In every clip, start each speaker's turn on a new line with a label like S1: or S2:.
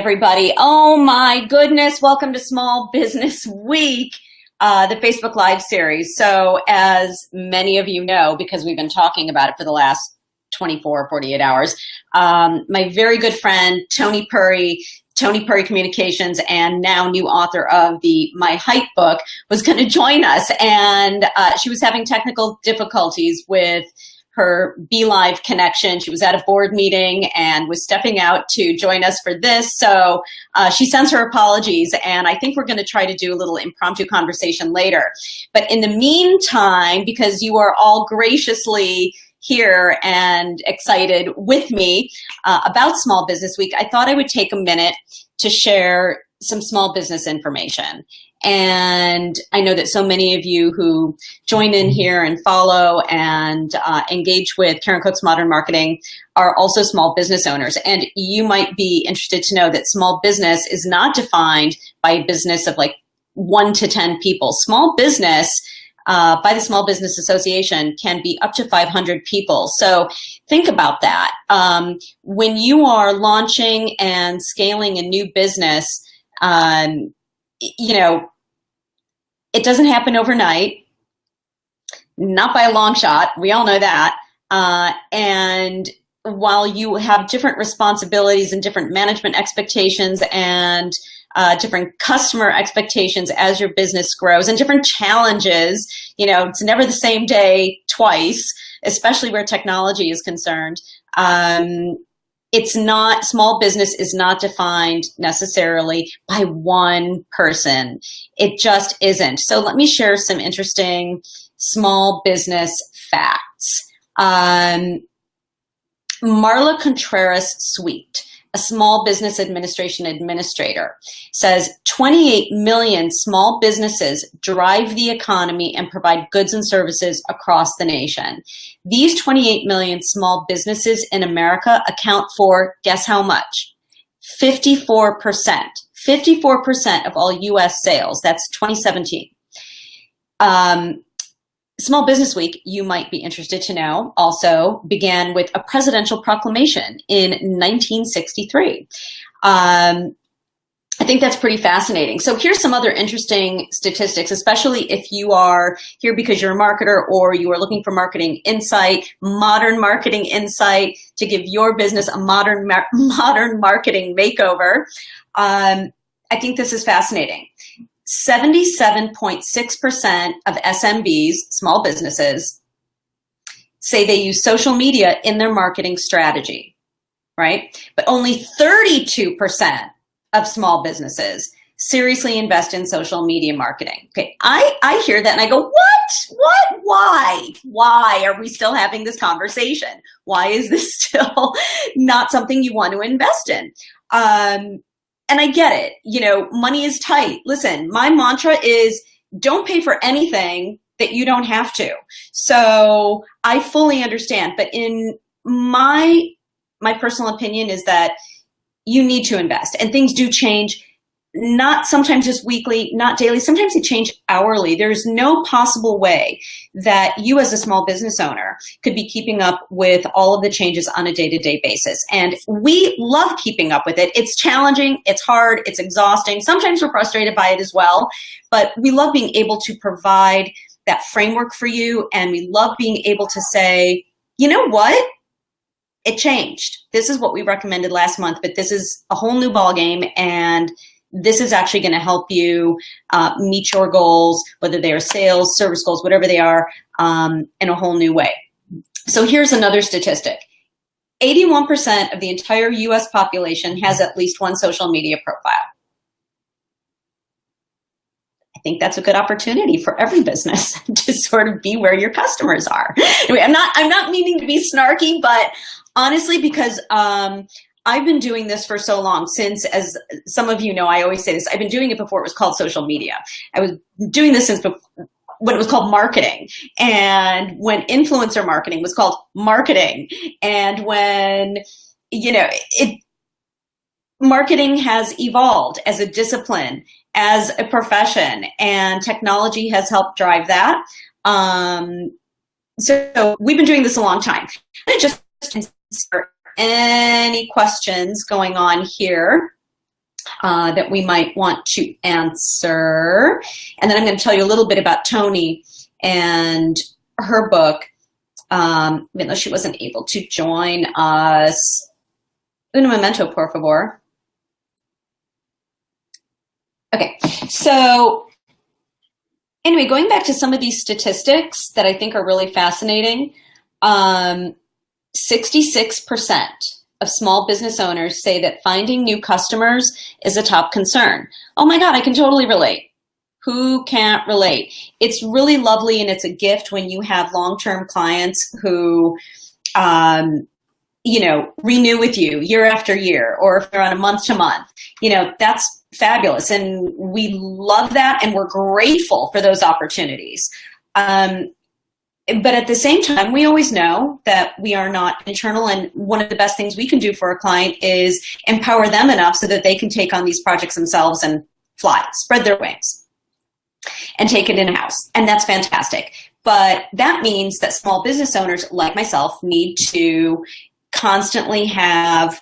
S1: Everybody. Oh my goodness. Welcome to Small Business Week, the Facebook Live series. So as many of you know, because we've been talking about it for the last 24, 48 hours, my very good friend, Tony Purry Communications, and now new author of the My Hype book, was going to join us. And she was having technical difficulties with her BeLive connection. She was at a board meeting and was stepping out to join us for this. So she sends her apologies, and I think we're going to try to do a little impromptu conversation later. But in the meantime, because you are all graciously here and excited with me about Small Business Week, I thought I would take a minute to share some small business information. And I know that so many of you who join in here and follow and engage with Karen Cook's Modern Marketing are also small business owners. And you might be interested to know that small business is not defined by a business of like 1 to 10 people. Small business by the Small Business Association can be up to 500 people. So think about that. When you are launching and scaling a new business, you know, it doesn't happen overnight, not by a long shot. We all know that. And while you have different responsibilities and different management expectations and different customer expectations as your business grows and different challenges, you know, it's never the same day twice, especially where technology is concerned. It's not, small business is not defined necessarily by one person. It just isn't. So let me share some interesting small business facts. Marla Contreras Sweet, a small business administration administrator, says 28 million small businesses drive the economy and provide goods and services across the nation. These 28 million small businesses in America account for, guess how much? 54%. 54% of all U.S. sales. That's 2017. Small Business Week, you might be interested to know, also began with a presidential proclamation in 1963. I think that's pretty fascinating. So here's some other interesting statistics, especially if you are here because you're a marketer or you are looking for marketing insight, modern marketing insight to give your business a modern marketing makeover. I think this is fascinating. 77.6% of SMBs, small businesses, say they use social media in their marketing strategy, right? But only 32% of small businesses seriously invest in social media marketing. Okay, I hear that and I go, what, why are we still having this conversation? Why is this still not something you want to invest in? And I get it, you know, money is tight. Listen, my mantra is don't pay for anything that you don't have to. So I fully understand, but in my personal opinion is that you need to invest, and things do change, not sometimes just weekly, not daily, sometimes they change hourly. There's no possible way that you as a small business owner could be keeping up with all of the changes on a day-to-day basis. And we love keeping up with it. It's challenging, it's hard, it's exhausting. Sometimes we're frustrated by it as well, but we love being able to provide that framework for you. And we love being able to say, you know what? It changed. This is what we recommended last month, but this is a whole new ballgame, and this is actually going to help you meet your goals, whether they are sales, service goals, whatever they are, in a whole new way. So here's another statistic. 81% of the entire US population has at least one social media profile. I think that's a good opportunity for every business to sort of be where your customers are. Anyway, I'm not meaning to be snarky, but honestly, because I've been doing this for so long, since, as some of you know, I always say this, I've been doing it before it was called social media. I was doing this since when it was called marketing, and when influencer marketing was called marketing, and when, you know, marketing has evolved as a discipline, as a profession, and technology has helped drive that. So we've been doing this a long time. Just any questions going on here? that we might want to answer. And then I'm going to tell you a little bit about Tony and her book, even though she wasn't able to join us. Un momento, por favor. Okay, so anyway, going back to some of these statistics that I think are really fascinating, 66% of small business owners say that finding new customers is a top concern. Oh my God, I can totally relate. Who can't relate? It's really lovely and it's a gift when you have long-term clients who, renew with you year after year, or if they're on a month to month, that's fabulous. And we love that. And we're grateful for those opportunities. But at the same time, we always know that we are not internal. And one of the best things we can do for a client is empower them enough so that they can take on these projects themselves and fly, spread their wings, and take it in-house. And that's fantastic. But that means that small business owners like myself need to constantly have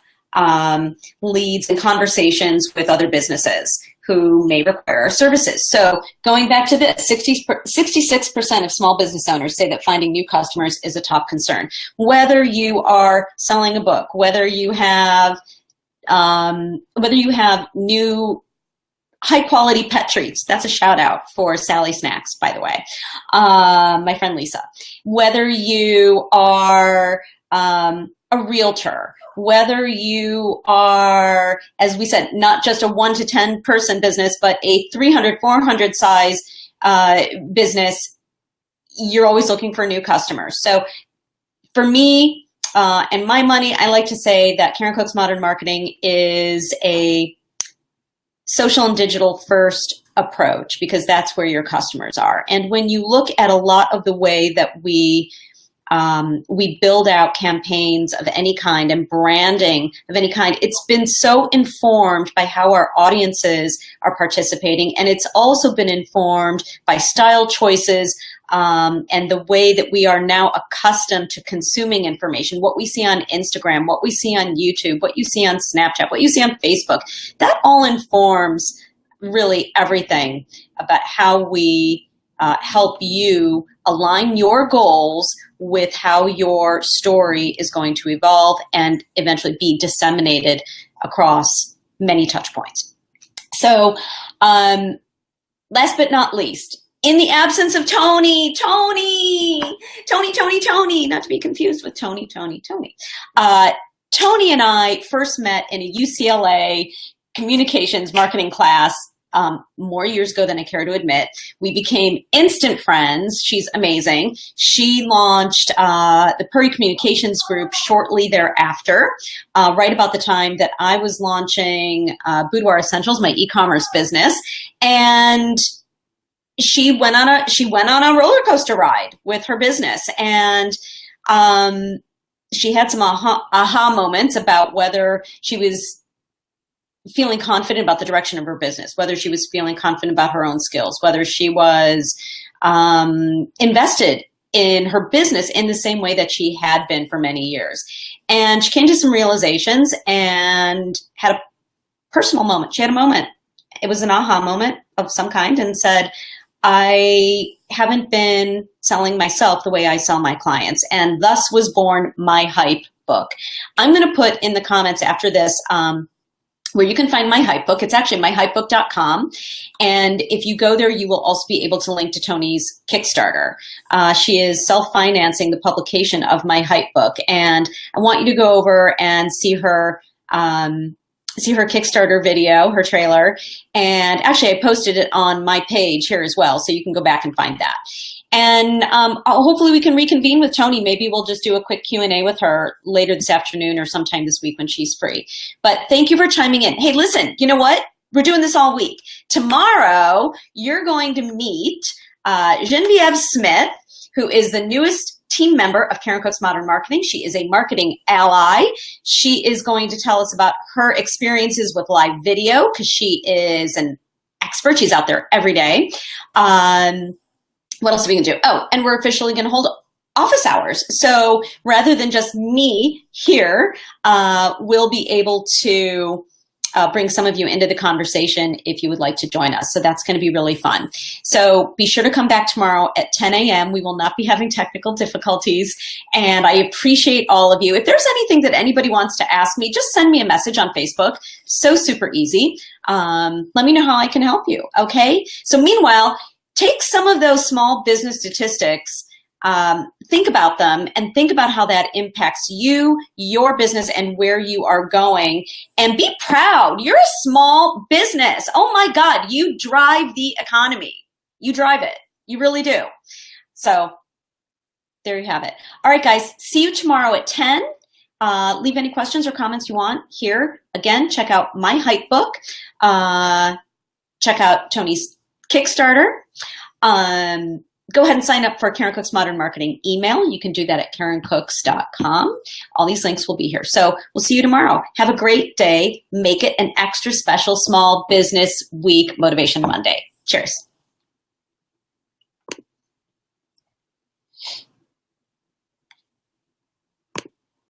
S1: leads and conversations with other businesses who may require our services. So going back to this, 66% of small business owners say that finding new customers is a top concern. Whether you are selling a book, whether you have new high quality pet treats. That's a shout out for Sally Snacks, by the way. My friend Lisa. Whether you are a realtor, whether you are, as we said, not just a 1 to 10 person business, but a 300, 400 size business, you're always looking for new customers. So for me and my money, I like to say that Karen Coates Modern Marketing is a social and digital first approach, because that's where your customers are. And when you look at a lot of the way that we build out campaigns of any kind and branding of any kind, it's been so informed by how our audiences are participating. And it's also been informed by style choices and the way that we are now accustomed to consuming information, what we see on Instagram, what we see on YouTube, what you see on Snapchat, what you see on Facebook. That all informs really everything about how we help you align your goals with how your story is going to evolve and eventually be disseminated across many touch points. So last but not least, in the absence of Tony, not to be confused with Tony. Tony and I first met in a UCLA communications marketing class more years ago than I care to admit. We became instant friends. She's amazing. She launched the Puri Communications Group shortly thereafter, right about the time that I was launching Boudoir Essentials, my e-commerce business. And she went on a roller coaster ride with her business. And she had some aha moments about whether she was feeling confident about the direction of her business, whether she was feeling confident about her own skills, whether she was invested in her business in the same way that she had been for many years. And she came to some realizations and had a personal moment. She had a moment. It was an aha moment of some kind, and said, I haven't been selling myself the way I sell my clients. And thus was born My Hype book. I'm going to put in the comments after this where you can find My Hype book. It's actually myhypebook.com. And if you go there, you will also be able to link to Tony's Kickstarter. She is self-financing the publication of My Hype book. And I want you to go over and see her Kickstarter video, her trailer. And actually, I posted it on my page here as well, so you can go back and find that. And hopefully we can reconvene with Tony. Maybe we'll just do a quick Q&A with her later this afternoon or sometime this week when she's free. But thank you for chiming in. Hey, listen, you know what? We're doing this all week. Tomorrow, you're going to meet Genevieve Smith, who is the newest team member of Karen Coates Modern Marketing. She is a marketing ally. She is going to tell us about her experiences with live video, because she is an expert. She's out there every day. What else are we going to do? Oh, and we're officially going to hold office hours. So rather than just me here, we'll be able to bring some of you into the conversation if you would like to join us. So that's going to be really fun. So be sure to come back tomorrow at 10 a.m. We will not be having technical difficulties. And I appreciate all of you. If there's anything that anybody wants to ask me, just send me a message on Facebook. So super easy. Let me know how I can help you. Okay. So meanwhile, take some of those small business statistics, think about them, and think about how that impacts you, your business, and where you are going. And be proud. You're a small business. Oh my God, you drive the economy. You drive it. You really do. So there you have it. All right, guys, see you tomorrow at 10. Leave any questions or comments you want here. Again, check out my hype book. Check out Tony's Kickstarter. Go ahead and sign up for Karen Cook's Modern Marketing email. You can do that at KarenCooks.com. All these links will be here. So we'll see you tomorrow. Have a great day. Make it an extra special Small Business Week Motivation Monday. Cheers.